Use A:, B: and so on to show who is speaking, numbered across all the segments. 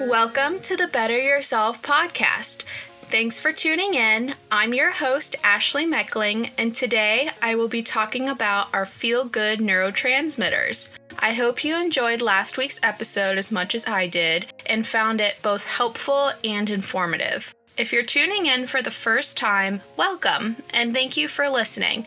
A: Welcome to the Better Yourself podcast. Thanks for tuning in. I'm your host, Ashley Meckling, and today I will be talking about our feel-good neurotransmitters. I hope you enjoyed last week's episode as much as I did and found it both helpful and informative. If you're tuning in for the first time, welcome, and thank you for listening.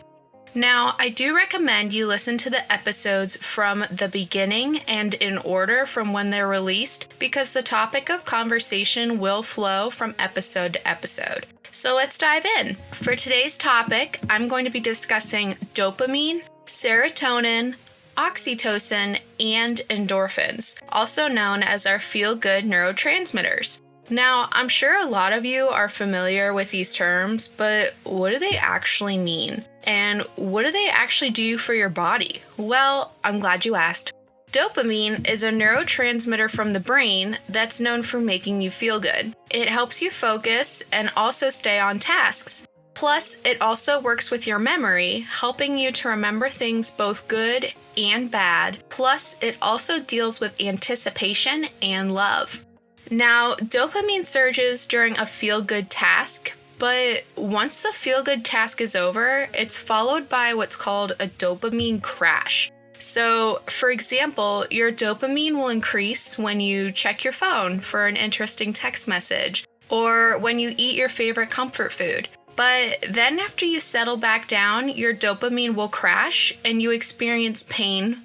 A: Now, I do recommend you listen to the episodes from the beginning and in order from when they're released because the topic of conversation will flow from episode to episode. So let's dive in. For today's topic, I'm going to be discussing dopamine, serotonin, oxytocin, and endorphins, also known as our feel-good neurotransmitters. Now, I'm sure a lot of you are familiar with these terms, but what do they actually mean? And what do they actually do for your body? Well, I'm glad you asked. Dopamine is a neurotransmitter from the brain that's known for making you feel good. It helps you focus and also stay on tasks. Plus, it also works with your memory, helping you to remember things both good and bad. Plus, it also deals with anticipation and love. Now, dopamine surges during a feel-good task, but once the feel-good task is over, it's followed by what's called a dopamine crash. So, for example, your dopamine will increase when you check your phone for an interesting text message, or when you eat your favorite comfort food. But then after you settle back down, your dopamine will crash and you experience pain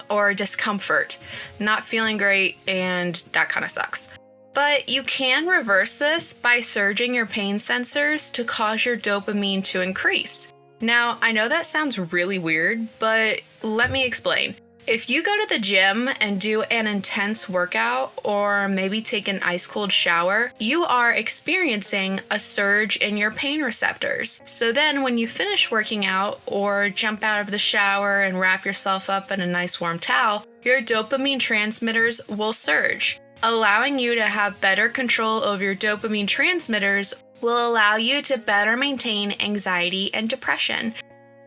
A: or discomfort, not feeling great, and that kind of sucks. But you can reverse this by surging your pain sensors to cause your dopamine to increase. Now, I know that sounds really weird, but let me explain. If you go to the gym and do an intense workout or maybe take an ice cold shower, you are experiencing a surge in your pain receptors. So then when you finish working out or jump out of the shower and wrap yourself up in a nice warm towel, your dopamine transmitters will surge. Allowing you to have better control over your dopamine transmitters will allow you to better maintain anxiety and depression.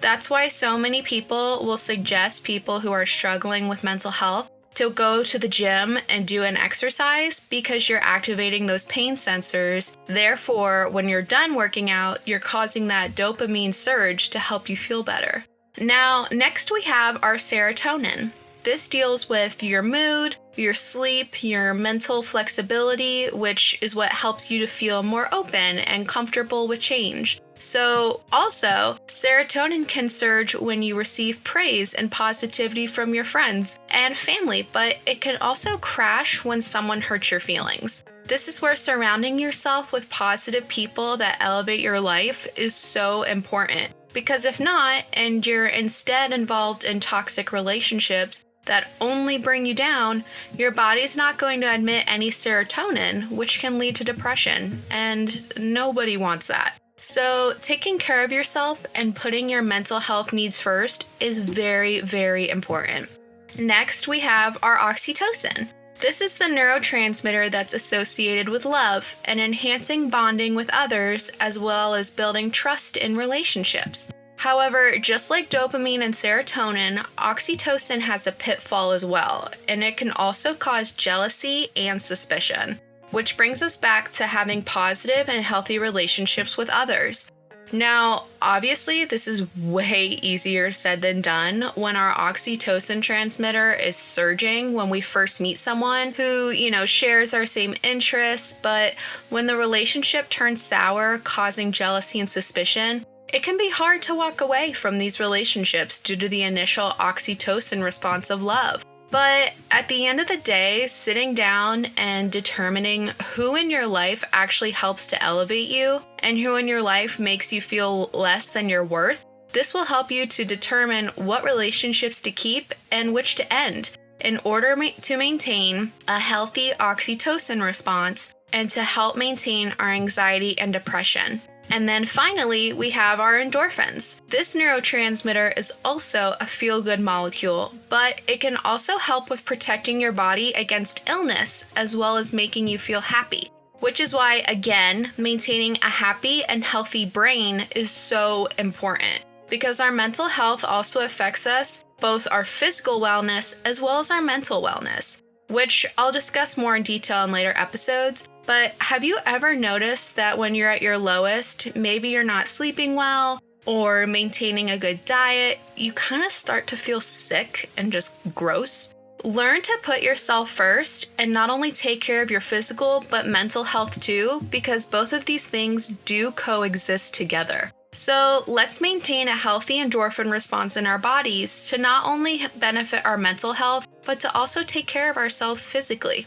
A: That's why so many people will suggest people who are struggling with mental health to go to the gym and do an exercise because you're activating those pain sensors. Therefore, when you're done working out, you're causing that dopamine surge to help you feel better. Now, next we have our serotonin. This deals with your mood, your sleep, your mental flexibility, which is what helps you to feel more open and comfortable with change. So also, serotonin can surge when you receive praise and positivity from your friends and family, but it can also crash when someone hurts your feelings. This is where surrounding yourself with positive people that elevate your life is so important. Because if not, and you're instead involved in toxic relationships that only bring you down, your body's not going to admit any serotonin, which can lead to depression, and nobody wants that. So taking care of yourself and putting your mental health needs first is very, very important. Next, we have our oxytocin. This is the neurotransmitter that's associated with love and enhancing bonding with others, as well as building trust in relationships. However, just like dopamine and serotonin, oxytocin has a pitfall as well, and it can also cause jealousy and suspicion, which brings us back to having positive and healthy relationships with others. Now, obviously, this is way easier said than done when our oxytocin transmitter is surging when we first meet someone who, shares our same interests, but when the relationship turns sour, causing jealousy and suspicion, it can be hard to walk away from these relationships due to the initial oxytocin response of love. But at the end of the day, sitting down and determining who in your life actually helps to elevate you and who in your life makes you feel less than your worth, this will help you to determine what relationships to keep and which to end in order to maintain a healthy oxytocin response and to help maintain our anxiety and depression. And then finally, we have our endorphins. This neurotransmitter is also a feel-good molecule, but it can also help with protecting your body against illness as well as making you feel happy. Which is why, again, maintaining a happy and healthy brain is so important. Because our mental health also affects us, both our physical wellness as well as our mental wellness. which I'll discuss more in detail in later episodes. But have you ever noticed that when you're at your lowest, maybe you're not sleeping well or maintaining a good diet, you kind of start to feel sick and just gross? Learn to put yourself first and not only take care of your physical, but mental health too, because both of these things do coexist together. So let's maintain a healthy endorphin response in our bodies to not only benefit our mental health, but to also take care of ourselves physically.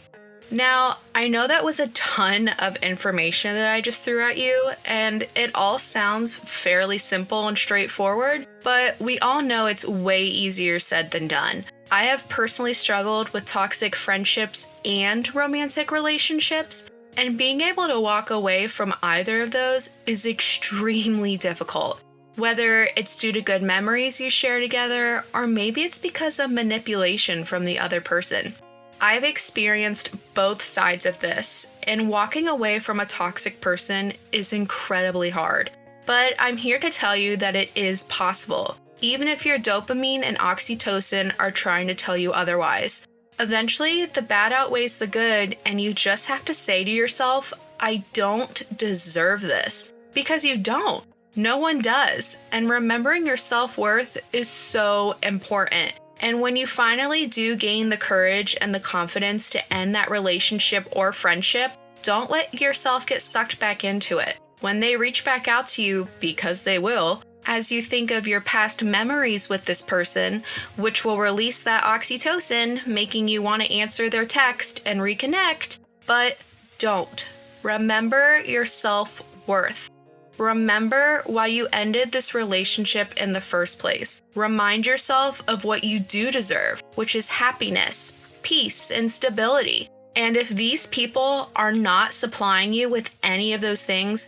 A: Now, I know that was a ton of information that I just threw at you, and it all sounds fairly simple and straightforward, but we all know it's way easier said than done. I have personally struggled with toxic friendships and romantic relationships, and being able to walk away from either of those is extremely difficult. Whether it's due to good memories you share together, or maybe it's because of manipulation from the other person. I've experienced both sides of this, and walking away from a toxic person is incredibly hard. But I'm here to tell you that it is possible, even if your dopamine and oxytocin are trying to tell you otherwise. Eventually, the bad outweighs the good, and you just have to say to yourself, I don't deserve this. Because you don't. No one does. And remembering your self-worth is so important. And when you finally do gain the courage and the confidence to end that relationship or friendship, don't let yourself get sucked back into it. When they reach back out to you, because they will, as you think of your past memories with this person, which will release that oxytocin, making you want to answer their text and reconnect, but don't. Remember your self-worth. Remember why you ended this relationship in the first place. Remind yourself of what you do deserve, which is happiness, peace, and stability. And if these people are not supplying you with any of those things,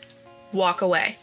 A: walk away.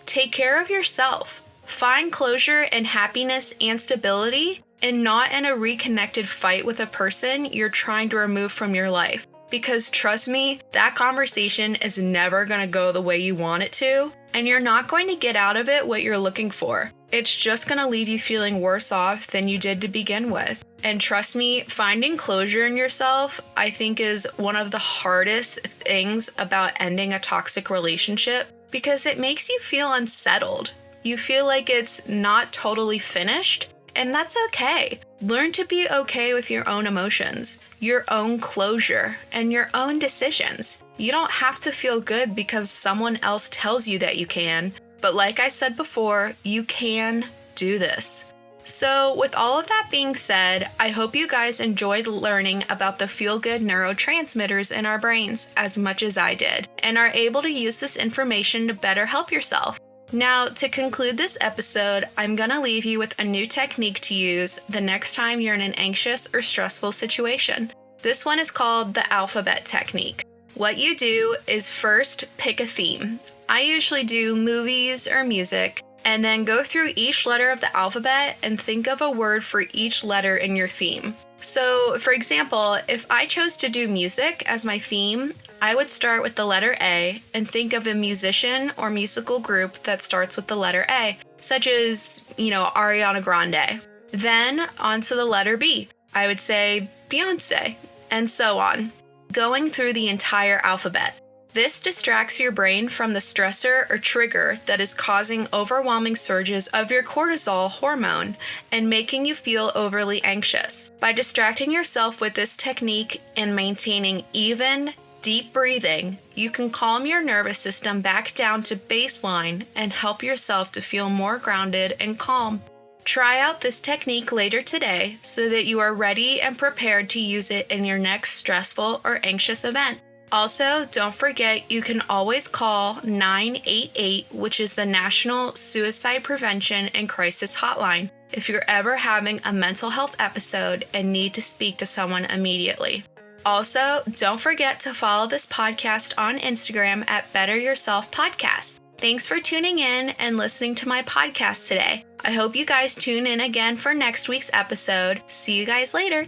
A: Take care of yourself. Find closure and happiness and stability, and not in a reconnected fight with a person you're trying to remove from your life. Because trust me, that conversation is never going to go the way you want it to, and you're not going to get out of it what you're looking for. It's just going to leave you feeling worse off than you did to begin with. And trust me, finding closure in yourself, I think, is one of the hardest things about ending a toxic relationship, because it makes you feel unsettled. You feel like it's not totally finished, and that's okay. Learn to be okay with your own emotions, your own closure, and your own decisions. You don't have to feel good because someone else tells you that you can, but like I said before, you can do this. So with all of that being said, I hope you guys enjoyed learning about the feel-good neurotransmitters in our brains as much as I did, and are able to use this information to better help yourself. Now, to conclude this episode, I'm going to leave you with a new technique to use the next time you're in an anxious or stressful situation. This one is called the alphabet technique. What you do is first pick a theme. I usually do movies or music, and then go through each letter of the alphabet and think of a word for each letter in your theme. So, for example, if I chose to do music as my theme, I would start with the letter A and think of a musician or musical group that starts with the letter A, such as, Ariana Grande. Then onto the letter B. I would say Beyonce, and so on, going through the entire alphabet. This distracts your brain from the stressor or trigger that is causing overwhelming surges of your cortisol hormone and making you feel overly anxious. By distracting yourself with this technique and maintaining even, deep breathing, you can calm your nervous system back down to baseline and help yourself to feel more grounded and calm. Try out this technique later today so that you are ready and prepared to use it in your next stressful or anxious event. Also, don't forget you can always call 988, which is the National Suicide Prevention and Crisis Hotline, if you're ever having a mental health episode and need to speak to someone immediately. Also, don't forget to follow this podcast on Instagram at Better Yourself Podcast. Thanks for tuning in and listening to my podcast today. I hope you guys tune in again for next week's episode. See you guys later.